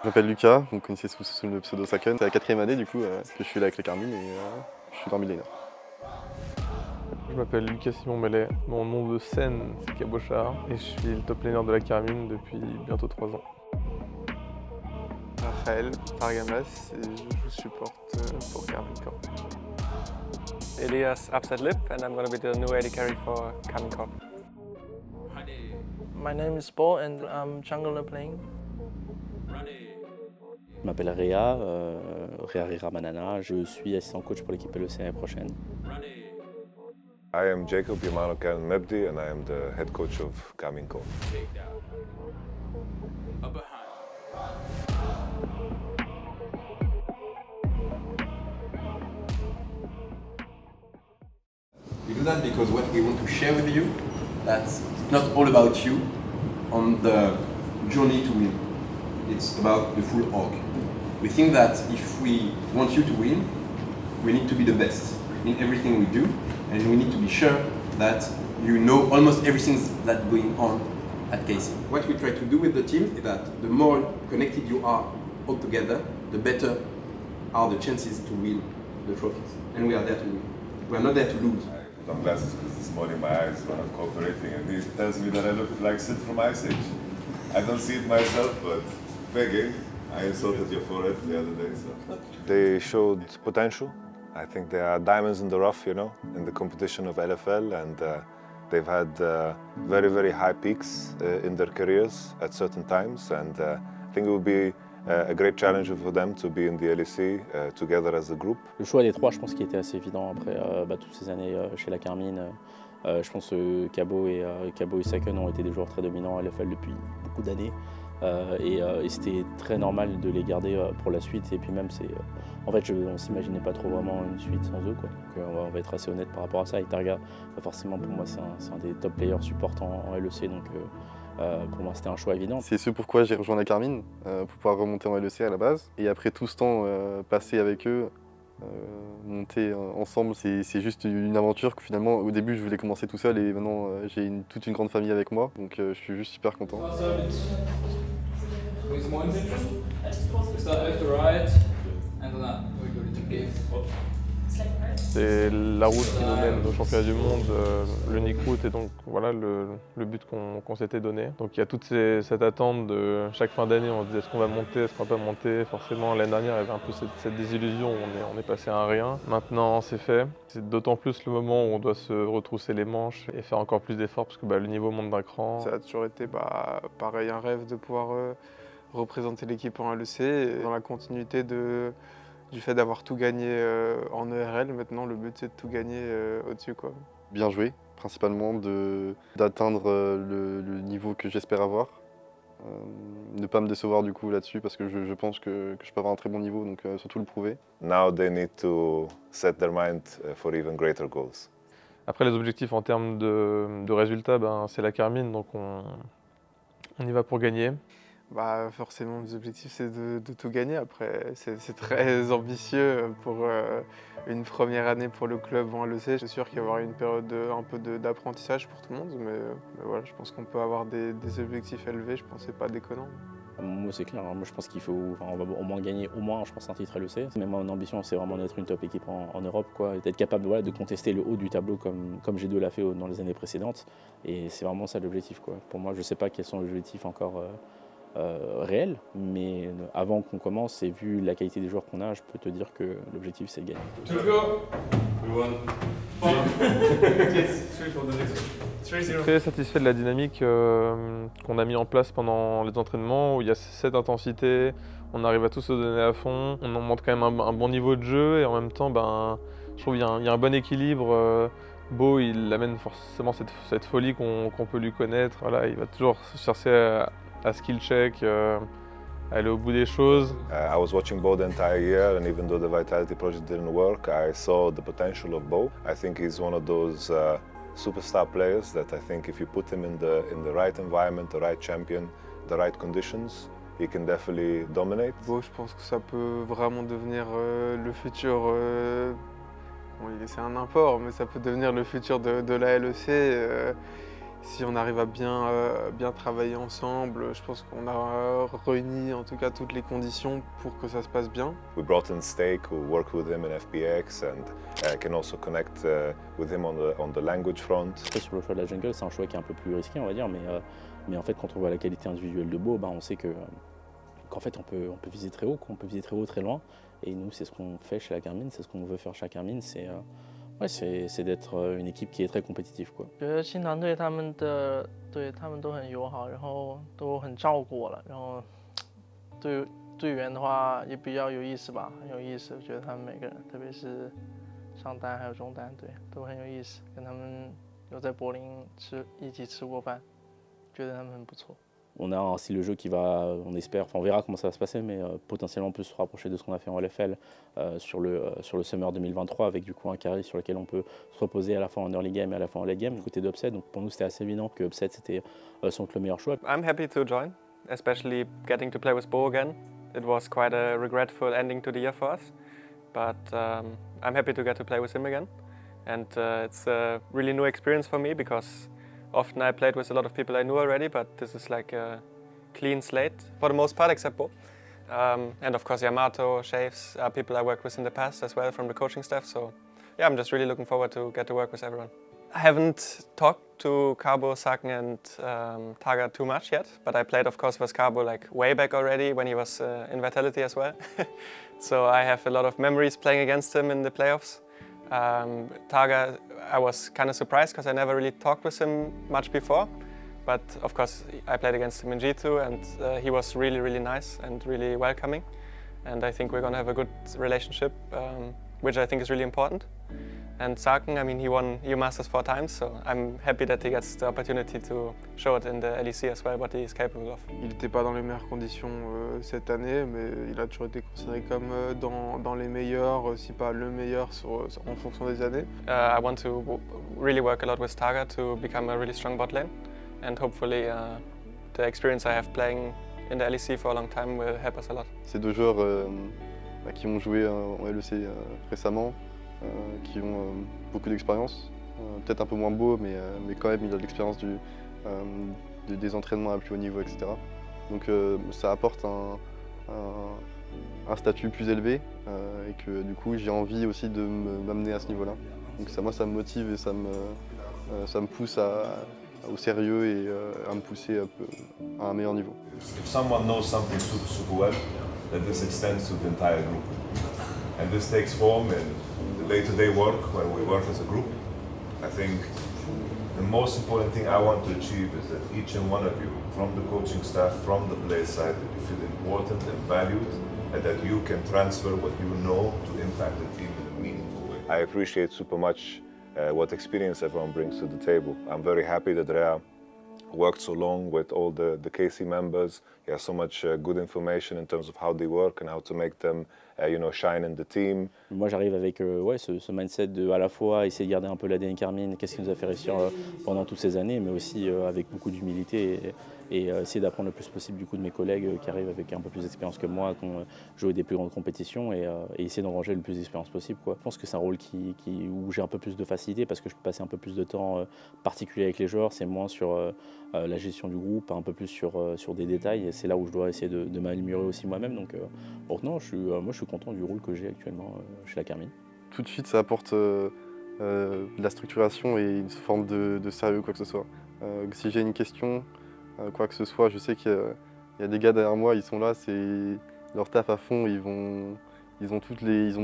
Je m'appelle Lucas, vous me connaissez sous le pseudo Saken. C'est la 4e année du coup que je suis là avec les Carmine et je suis dans Millénaire. Je m'appelle Lucas Simon Mellet, mon nom de scène c'est Cabochard et je suis le top laner de la Carmine depuis bientôt 3 ans. Raphaël Targamas et je vous supporte pour Carmine Corp. Elias Absadlip and I'm going to be the new AD carry for Carmine Corp. My name is Paul and I'm jungler playing. Je m'appelle Réa, Réa Manana, je suis assistant coach pour l'équipe LEC l'année prochaine. I am Jacob Yamano Karen Mebdi and I am the head coach of Carmine Corp. We do that because what we want to share with you, that's not all about you on the journey to win. It's about the full org. We think that if we want you to win, we need to be the best in everything we do, and we need to be sure that you know almost everything that's going on at KC. What we try to do with the team is that the more connected you are all together, the better are the chances to win the trophies. And we are there to win. We are not there to lose. I put on glasses because there's more in my eyes when I'm cooperating, and he tells me that I look like Sid from Ice Age. I don't see it myself, but fair game. I insulted your forehead the other day, so. They showed potential. I think they are diamonds in the rough, you know, in the competition of LFL, and they've had very, very high peaks in their careers at certain times, and I think it will be a great challenge for them to be in the LEC together as a group. Le choix des trois, je pense qu'il était assez évident après toutes ces années chez la Carmine. Je pense que Cabo et Saken ont été des joueurs très dominants à LFL depuis beaucoup d'années. Et c'était très normal de les garder pour la suite. Et puis même, en fait, on ne s'imaginait pas trop vraiment une suite sans eux, quoi. Donc on va être assez honnête par rapport à ça. Et Targa, forcément, pour moi, c'est un des top players support en LEC. Donc pour moi, c'était un choix évident. C'est ce pourquoi j'ai rejoint la Carmine, pour pouvoir remonter en LEC à la base. Et après tout ce temps passé avec eux, monter ensemble, c'est juste une aventure que finalement, au début, je voulais commencer tout seul et maintenant, j'ai toute une grande famille avec moi. Donc je suis juste super content. C'est la route qui nous mène au championnat du monde, l'unique route et donc voilà le but qu'on s'était donné. Donc il y a toute cette attente de chaque fin d'année, on se dit est-ce qu'on va monter, est-ce qu'on va pas monter. Forcément l'année dernière il y avait un peu cette désillusion, on est passé à un rien. Maintenant c'est fait, c'est d'autant plus le moment où on doit se retrousser les manches et faire encore plus d'efforts parce que le niveau monte d'un cran. Ça a toujours été pareil un rêve de pouvoir représenter l'équipe en LEC et dans la continuité du fait d'avoir tout gagné en ERL, maintenant le but c'est de tout gagner au-dessus, quoi. Bien joué, principalement d'atteindre le niveau que j'espère avoir. Ne pas me décevoir du coup là-dessus parce que je pense que je peux avoir un très bon niveau, donc surtout le prouver. Now they need to set their mind for even greater goals. Après les objectifs en termes de résultats, c'est la Carmine, donc on y va pour gagner. Forcément, mes objectifs, c'est de tout gagner. Après, c'est très ambitieux pour une première année pour le club en LEC. C'est sûr qu'il va y avoir une période un peu d'apprentissage pour tout le monde, mais voilà, je pense qu'on peut avoir des objectifs élevés. Je pense que c'est pas déconnant. Moi, c'est clair. Moi, je pense on va au moins gagner je pense, un titre LEC. Mais mon ambition, c'est vraiment d'être une top équipe en Europe, quoi, et d'être capable de contester le haut du tableau comme G2 l'a fait dans les années précédentes. Et c'est vraiment ça l'objectif, quoi. Pour moi, je sais pas quels sont les objectifs encore réel, mais avant qu'on commence et vu la qualité des joueurs qu'on a, je peux te dire que l'objectif c'est de gagner. Je suis très satisfait de la dynamique qu'on a mis en place pendant les entraînements où il y a cette intensité, on arrive à tous se donner à fond, on en montre quand même un bon niveau de jeu et en même temps je trouve qu'il y a un bon équilibre. Beau, il amène forcément cette folie qu'on peut lui connaître. Voilà, il va toujours chercher à skill check, aller au bout des choses. I was watching Bo the entire year, and even though the Vitality project didn't work, I saw the potential of Bo. I think he's one of those superstar players that I think if you put him in the right environment, the right champion, the right conditions, he can definitely dominate. Bo, je pense que ça peut vraiment devenir le futur. C'est un import, mais ça peut devenir le futur de la LEC. si on arrive à bien travailler ensemble, je pense qu'on a réuni en tout cas toutes les conditions pour que ça se passe bien. We brought in Steak, who worked with him in FPX and can also connect with him on the language front. Sur le choix de la jungle, c'est un choix qui est un peu plus risqué, on va dire, mais en fait, quand on voit la qualité individuelle de Beau, on sait qu'en fait, on peut viser très haut, on peut viser très haut, très loin. Et nous, c'est ce qu'on fait chez la Carmine, c'est ce qu'on veut faire chez la Carmine, c'est d'être une équipe qui est très compétitive, quoi. 觉得新团队他们都很友好，然后都很照顾我了，然后队员的话也比较有意思吧，很有意思。我觉得他们每个人，特别是上单还有中单，对，都很有意思。跟他们有在柏林一起吃过饭，觉得他们很不错。 On a un style de jeu qui va, on espère, on verra comment ça va se passer, mais potentiellement on peut se rapprocher de ce qu'on a fait en LFL sur le Summer 2023 avec du coup un carry sur lequel on peut se reposer à la fois en early game et à la fois en late game. Du côté d'Upset, donc pour nous c'était assez évident que Upset c'était sans doute le meilleur choix. I'm happy to join, especially getting to play with Bo again. It was quite a regretful ending to the year for us, but I'm happy to get to play with him again. And it's a really new experience for me because often I played with a lot of people I knew already, but this is like a clean slate for the most part, except Bo. And of course Yamato, Shaves are people I worked with in the past as well from the coaching staff. So yeah, I'm just really looking forward to get to work with everyone. I haven't talked to Carbo, Saken and Targa too much yet, but I played of course with Carbo like way back already when he was in Vitality as well. So I have a lot of memories playing against him in the playoffs. Targa, I was kind of surprised because I never really talked with him much before. But of course, I played against him in G2 and he was really, really nice and really welcoming. And I think we're going to have a good relationship, which I think is really important. And Saken, I mean, he won EU Masters 4 times, so I'm happy that he gets the opportunity to show it in the LEC as well, what he is capable of. Il n'était pas dans les meilleures conditions cette année, mais il a toujours été considéré comme dans les meilleurs, si pas le meilleur en fonction des années. I want to really work a lot with Targa to become a really strong bot lane, and hopefully the experience I have playing in the LEC for a long time will help us a lot. Ces deux joueurs qui ont joué en LEC récemment, qui ont beaucoup d'expérience, peut-être un peu moins beau, mais quand même il a de l'expérience des entraînements à plus haut niveau, etc. Donc ça apporte un statut plus élevé et que du coup j'ai envie aussi de m'amener à ce niveau-là. Donc moi ça me motive et ça me pousse au sérieux et à me pousser à un meilleur niveau. If someone knows something super well, then this extends to the entire group. And this takes form in the day-to-day work when we work as a group. I think the most important thing I want to achieve is that each and one of you, from the coaching staff, from the play side, that you feel important and valued, and that you can transfer what you know to impact the team in a meaningful way. I appreciate super much what experience everyone brings to the table. I'm very happy that Rea worked so long with all the KC members. He has so much good information in terms of how they work and how to make them shine in the team. Moi j'arrive avec ce mindset de à la fois essayer de garder un peu l'ADN Carmine, qu'est-ce qui nous a fait réussir pendant toutes ces années, mais aussi avec beaucoup d'humilité et essayer d'apprendre le plus possible du coup de mes collègues qui arrivent avec un peu plus d'expérience que moi, qui ont joué des plus grandes compétitions et essayer d'engranger le plus d'expérience possible, quoi. Je pense que c'est un rôle où j'ai un peu plus de facilité parce que je peux passer un peu plus de temps particulier avec les joueurs, c'est moins sur la gestion du groupe, un peu plus sur des détails, et c'est là où je dois essayer de m'améliorer aussi moi-même. Donc non, moi je suis content du rôle que j'ai actuellement chez la Carmine. Tout de suite ça apporte de la structuration et une forme de sérieux, quoi que ce soit. Si j'ai une question, quoi que ce soit, je sais qu'il y a des gars derrière moi, ils sont là, c'est leur taf à fond, ils ont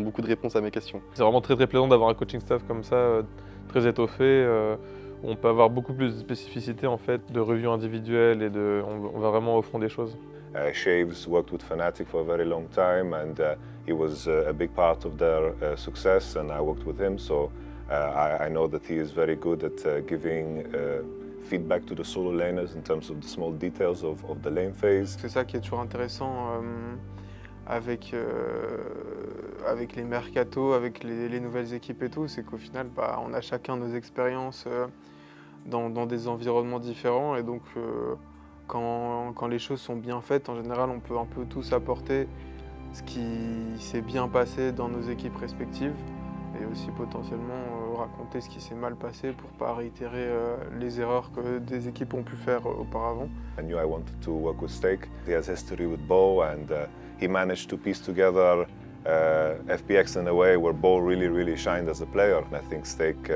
beaucoup de réponses à mes questions. C'est vraiment très plaisant d'avoir un coaching staff comme ça, très étoffé. On peut avoir beaucoup plus de spécificité en fait, de revue individuelle et on va vraiment au fond des choses. Shaves worked with Fnatic for a very long time and he was a big part of their success, and I worked with him, so I know that he is very good at giving feedback to the solo laners in terms of the small details of the lane phase. C'est ça qui est toujours intéressant avec les mercatos, avec les nouvelles équipes et tout, c'est qu'au final on a chacun nos expériences dans des environnements différents, et donc quand les choses sont bien faites, en général on peut un peu tous apporter ce qui s'est bien passé dans nos équipes respectives et aussi potentiellement raconter ce qui s'est mal passé pour pas réitérer les erreurs que des équipes ont pu faire auparavant. I knew I wanted to work with Stake. He has history with Bo, and he managed to piece together FPX in a way where Bo really shined as a player. And I think Stake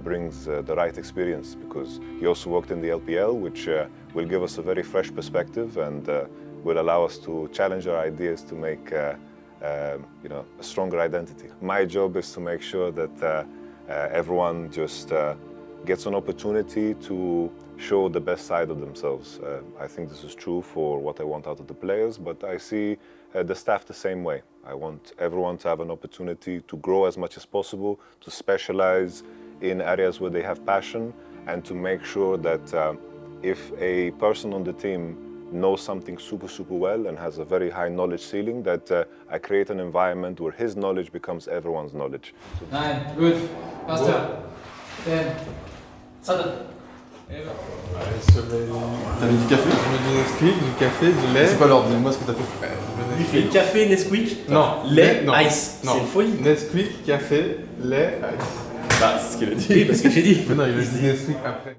brings the right experience because he also worked in the LPL, which will give us a very fresh perspective and will allow us to challenge our ideas to make you know, a stronger identity. My job is to make sure that everyone just gets an opportunity to show the best side of themselves. I think this is true for what I want out of the players, but I see the staff the same way. I want everyone to have an opportunity to grow as much as possible, to specialize in areas where they have passion, and to make sure that if a person on the team knows something super well and has a very high knowledge ceiling, that I create an environment where his knowledge becomes everyone's knowledge. 9, good, faster, 10, sudden. T'as mis du café? Je mets du Nesquik, du café, du lait. C'est quoi l'ordre? Dis-moi ce que t'as fait. Il fait café, Nesquik, Non, lait, non, ice. non. C'est une folie. Nesquik, café, lait, ice. Bah, c'est ce qu'il a dit. Oui, parce que j'ai dit. Mais non, il a dit Nesquik après.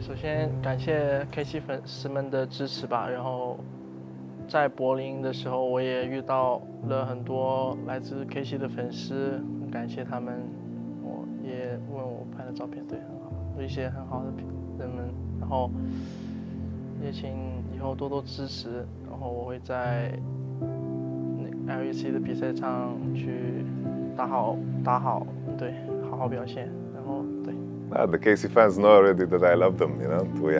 首先感谢 KC 粉丝们的支持吧，然后在柏林的时候，我也遇到了很多来自 KC 的粉丝，很感谢他们，我也问我拍的照片，对，很好，有一些很好的人们，然后也请以后多多支持，然后我会在LEC 的比赛上去打好，对，好好表现，然后对。The KC fans know already that I love them. You know, we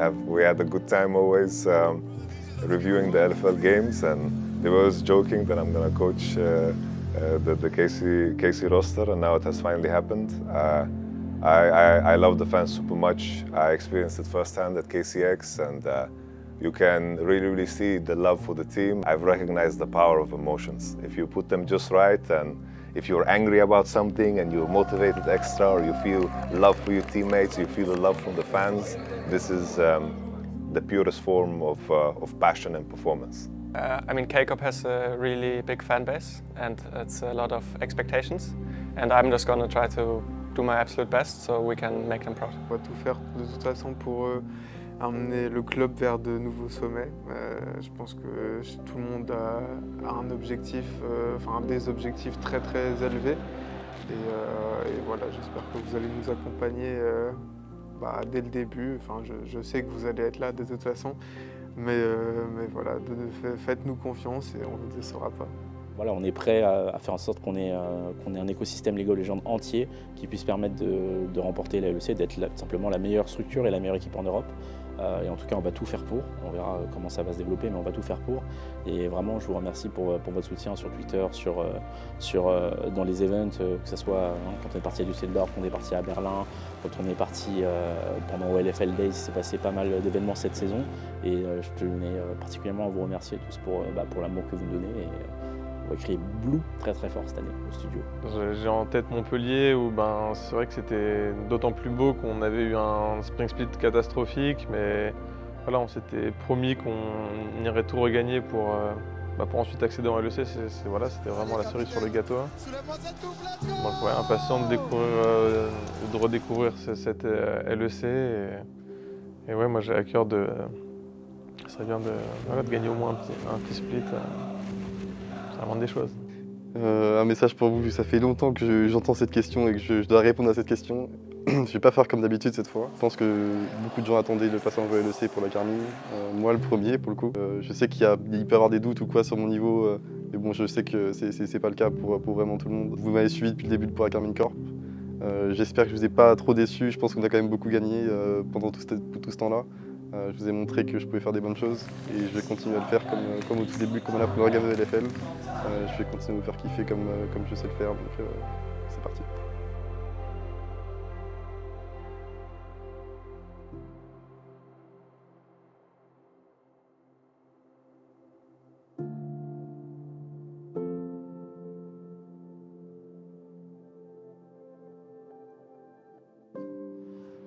had a good time always reviewing the LFL games, and they were always joking that I'm gonna coach the KC roster, and now it has finally happened. I love the fans super much. I experienced it firsthand at KCX, and you can really see the love for the team. I've recognized the power of emotions. If you put them just right, and if you're angry about something and you're motivated extra, or you feel love for your teammates, you feel the love from the fans, this is the purest form of passion and performance. I mean, KCOP has a really big fan base and it's a lot of expectations, and I'm just gonna try to do my absolute best so we can make them proud. On va tout faire de toute façon pour amener le club vers de nouveaux sommets. Je pense que tout le monde a un objectif, enfin des objectifs très élevés. Et voilà, j'espère que vous allez nous accompagner dès le début. Enfin, je sais que vous allez être là de toute façon. Mais voilà, faites-nous confiance et on ne vous décevra pas. Voilà, on est prêt à faire en sorte qu'on ait un écosystème League of Legends entier qui puisse permettre de remporter la LEC, d'être simplement la meilleure structure et la meilleure équipe en Europe. Et en tout cas, on va tout faire pour. On verra comment ça va se développer, mais on va tout faire pour. Et vraiment, je vous remercie pour votre soutien sur Twitter, dans les events, que ce soit quand on est parti à Düsseldorf, quand on est parti à Berlin, quand on est parti pendant LFL Days. Il s'est passé pas mal d'événements cette saison. Et je tenais particulièrement à vous remercier tous pour l'amour que vous me donnez. Et, on va créer Blue très fort cette année au studio. J'ai en tête Montpellier où c'est vrai que c'était d'autant plus beau qu'on avait eu un Spring Split catastrophique, mais voilà, on s'était promis qu'on irait tout regagner pour ensuite accéder en LEC. Voilà, c'était vraiment la cerise sur le gâteau. Donc ouais, impatient de redécouvrir cette LEC et ouais, moi j'ai à cœur ce serait bien de gagner au moins un petit split. Ça rend des choses. Un message pour vous, ça fait longtemps que j'entends cette question et que je dois répondre à cette question. Je ne vais pas faire comme d'habitude cette fois. Je pense que beaucoup de gens attendaient le passage en LEC pour la Carmine. Moi le premier pour le coup. Je sais qu'il peut y avoir des doutes ou quoi sur mon niveau, mais bon, je sais que c'est pas le cas pour vraiment tout le monde. Vous m'avez suivi depuis le début pour la Carmine Corp. J'espère que je vous ai pas trop déçu. Je pense qu'on a quand même beaucoup gagné pendant tout ce temps-là. Je vous ai montré que je pouvais faire des bonnes choses et je vais continuer à le faire comme au tout début, comme à la première gamme de LFL. Je vais continuer à vous faire kiffer comme je sais le faire, donc c'est parti.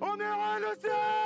On est LEC!